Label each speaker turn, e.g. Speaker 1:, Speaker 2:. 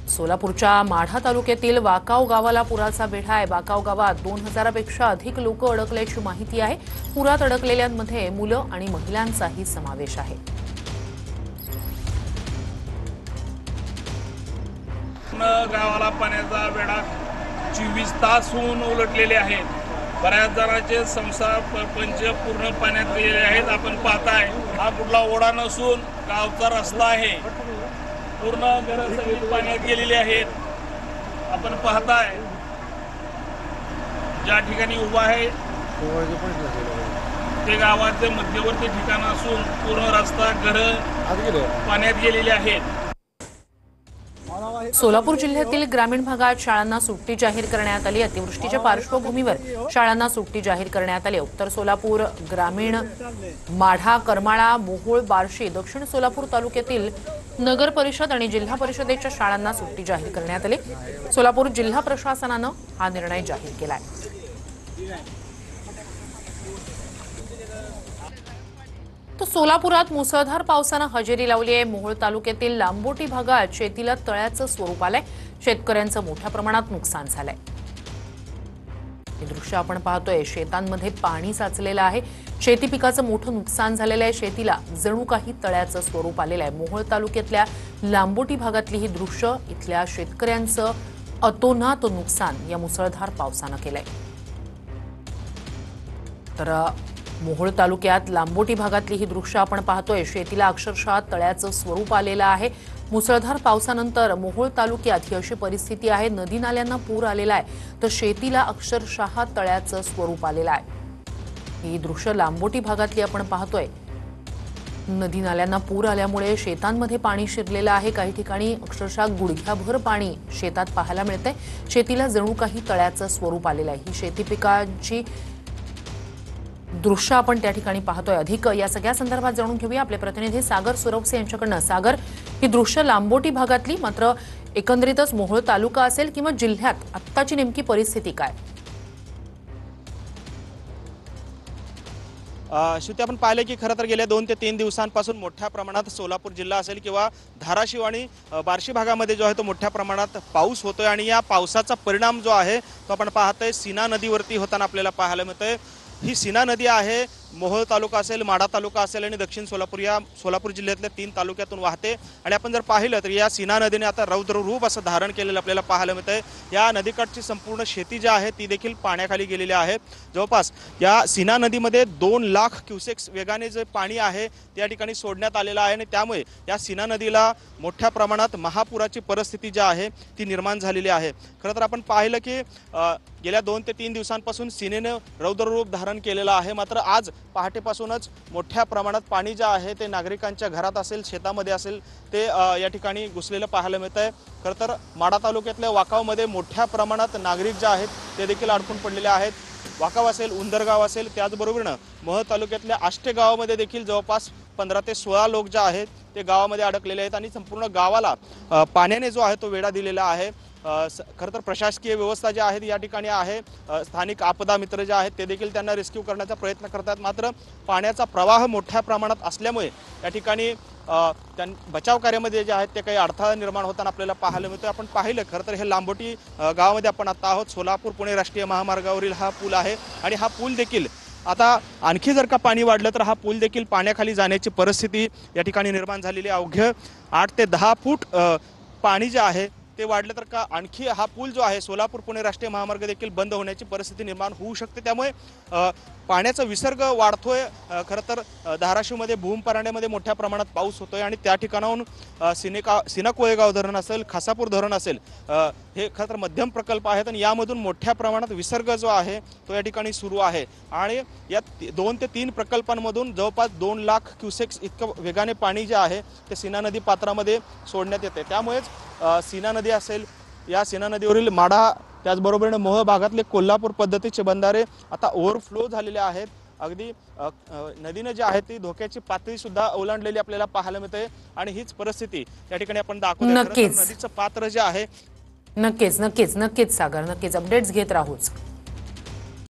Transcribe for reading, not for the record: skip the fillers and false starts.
Speaker 1: सोलापूरच्या माढा तालुक्यातील वाकाव गावाला पुराचा वेढा आहे। वाकाव गावात 2000 पेक्षा अधिक लोक अडकल्याची माहिती आहे। पुरात अडकलेल्यांमध्ये मुलं आणि महिलांचाही समावेश आहे।
Speaker 2: गावाला पाण्याचा वेढा 24 तास होऊन उलटलेले आहेत। बऱ्याच जणांचे संसार पंच पूर्ण पाण्यात गेलेले आहेत। आपण पाहताय हा कुठला ओढा नसून गावचा रस्ता आहे। पूर्ण घरं सगळी पाण्यात गेलेली आहेत। आपण पाहताय ज्या ठिकाणी उभा आहे ते गावाचे मध्यवर्ती ठिकाण असून पूर्ण रस्ता घरं पाण्यात गेलेली आहेत।
Speaker 1: सोलापूर जिल्ह्यातील ग्रामीण भागात शाळांना सुट्टी जाहीर करण्यात आली। अतिवृष्टीच्या पार्श्वभूमीवर शाळांना सुट्टी जाहीर करण्यात आली। उत्तर सोलापूर, ग्रामीण, माढा, करमाळा, मोहोळ, बार्शी, दक्षिण सोलापूर तालुक्यातील नगर परिषद आणि जिल्हा परिषदेच्या शाळांना सुट्टी जाहीर करण्यात आली। सोलापूर जिल्हा प्रशासनानं हा निर्णय जाहीर केलाय। तो सोलापुरात मुसळधार पावसानं हजेरी लावली आहे। मोहोळ तालुक्यातील लांबोटी भागात शेतीला तळ्याचं स्वरूप आलंय। शेतकऱ्यांचं मोठ्या प्रमाणात नुकसान झालंय। हे दृश्य आपण पाहतोय, शेतांमध्ये पाणी साचलेलं आहे। शेती पिकाचं मोठं नुकसान झालेलं आहे। शेतीला जणू काही तळ्याचं स्वरूप आलेलं आहे। मोहोळ तालुक्यातल्या लांबोटी भागातली ही दृश्य इथल्या शेतकऱ्यांचं अतोनात नुकसान या मुसळधार पावसानं केलंय। तर मोहोळ तालुक्यात लांबोटी भागातली ही दृश्य आपण पाहतोय। शेतीला अक्षरशः तळ्याचं स्वरूप आलेलं आहे। मुसळधार पावसानंतर मोहोळ तालुक्यात ही अशी परिस्थिती आहे। नदी नाल्यांना पूर आलेला आहे, तर शेतीला अक्षरशः तळ्याचं स्वरूप आलेलं आहे। ही दृश्य लांबोटी भागातली आपण पाहतोय। नदी नाल्यांना पूर आल्यामुळे शेतांमध्ये पाणी शिरलेलं आहे। काही ठिकाणी अक्षरशः गुडघ्याभर पाणी शेतात पाहायला मिळतंय। शेतीला जणू काही तळ्याचं स्वरूप आलेलं आहे। ही शेती पिकांची दृश्य आपण त्या ठिकाणी पाहतोय। अधिक या सगळ्या संदर्भात जाणून घेऊया आपले प्रतिनिधी सागर सुरवसे यांच्याकडनं। सागर, ही दृश्य लांबोटी भागातली, मात्र एकंदरीतच मोहोळ तालुका असेल किंवा जिल्ह्यात आत्ताची नेमकी परिस्थिती काय?
Speaker 3: श्रुती, आपण पाहिले की खरं तर गेल्या 2 ते 3 दिवसांपासून मोठ्या प्रमाणात सोलापूर जिल्हा असेल किंवा धाराशिव आणि बार्शी भागामध्ये जो आहे तो मोठ्या प्रमाणात पाऊस होतोय आणि या पावसाचा परिणाम जो आहे तो आपण पाहतोय सीना नदीवरती होताना आपल्याला पाहायला मिळतोय। ही सीना नदी आहे, मोहोळ तालुका असेल, माढा तालुका असेल आणि दक्षिण सोलापूर या सोलापूर जिल्ह्यातल्या 3 तालुक्यातून वाहते। आणि आपण जर पाहिलं तर या सीना नदीने आता रौद्र रूप असं धारण केलेलं आपल्याला पाहायला मिळतंय। या नदीकाठची संपूर्ण शेती जी आहे ती देखील पाण्याखाली गेलेली आहे। जवळपास या सीना नदीमध्ये 2 लाख क्युसेक्स वेगाने जे पाणी आहे त्या ठिकाणी सोडण्यात आलेलं आहे आणि त्यामुळे या सीना नदीला मोठ्या प्रमाणात महापुराची परिस्थिती जी आहे ती निर्माण झालेली आहे। खरं तर आपण पाहिलं की गेल्या 2 ते 3 दिवसांपासून सीनेने रौद्र रूप धारण केलेलं आहे, मात्र आज पहाटेपासूनच मोठ्या प्रमाणात पाणी जे आहे ते नागरिकांच्या घरात असेल, शेतामध्ये असेल ते या ठिकाणी घुसलेलं पाहायला मिळतंय। खरं तर माढा तालुक्यातल्या वाकावमध्ये मोठ्या प्रमाणात नागरिक जे आहेत ते देखील अडकून पडलेले आहेत। वाकाव असेल, उंदरगाव असेल, त्याचबरोबरनं मोहोळ तालुक्यातल्या आष्टे गावामध्ये देखील जवळपास 15 ते 16 लोक जे आहेत ते गावामध्ये अडकलेले आहेत आणि संपूर्ण गावाला पाण्याने जो आहे तो वेढा दिलेला आहे। खरं तर प्रशासकीय व्यवस्था जी आहे या ठिकाणी आहे। स्थानिक आपदा मित्र जे आहेत ते देखील त्यांना रेस्क्यू करण्याचा प्रयत्न करतात, मात्र पाण्याचा प्रवाह मोठ्या प्रमाणात असल्यामुळे या ठिकाणी बचाव कार्यामध्ये जे आहेत ते काही अडथळा निर्माण होताना आपल्याला पाहायला मिळतो। आपण पाहिलं खरं तर हे लांबोटी गावामध्ये आपण आता आहोत। सोलापूर पुणे राष्ट्रीय महामार्गावरील हा पूल आहे आणि हा पूल देखील आता आणखी जर का पाणी वाढलं तर हा पूल देखील पाण्याखाली जाण्याची परिस्थिती या ठिकाणी निर्माण झालेली आहे। अवघ्या 8 ते 10 फूट पाणी जे आहे ते वाढलं तर का आणखी हा पूल जो आहे सोलापूर पुणे राष्ट्रीय महामार्ग देखील बंद होण्याची परिस्थिती निर्माण होऊ शकते। त्यामुळे पाण्याचा विसर्ग वाढतोय। खरं तर धाराशिवमध्ये भूमपरांड्यामध्ये मोठ्या प्रमाणात पाऊस होतोय आणि त्या ठिकाणाहून सीना कोळेगाव धरण असेल, खासापूर धरण असेल, हे खरं तर मध्यम प्रकल्प आहेत आणि यामधून मोठ्या प्रमाणात विसर्ग जो आहे तो या ठिकाणी सुरू आहे आणि या 2 ते 3 प्रकल्पांमधून जवळपास 2 लाख क्युसेक्स इतकं वेगाने पाणी जे आहे ते सीना नदी पात्रामध्ये सोडण्यात येते। त्यामुळेच सीना नदी असेल, या सीना नदीवरील माढा त्याचबरोबर मोहोळ भागातले कोल्हापूर पद्धतीचे बंधारे आता ओव्हरफ्लो झालेले आहेत। अगदी नदीने जे आहे ती धोक्याची पातळी सुद्धा ओलांडलेली आपल्याला पाहायला मिळते आणि हीच परिस्थिती या ठिकाणी आपण दाखवतो।
Speaker 1: नक्कीच
Speaker 3: नदीचं पात्र जे आहे
Speaker 1: नक्कीच सागर, नक्कीच अपडेट्स घेत राहूच।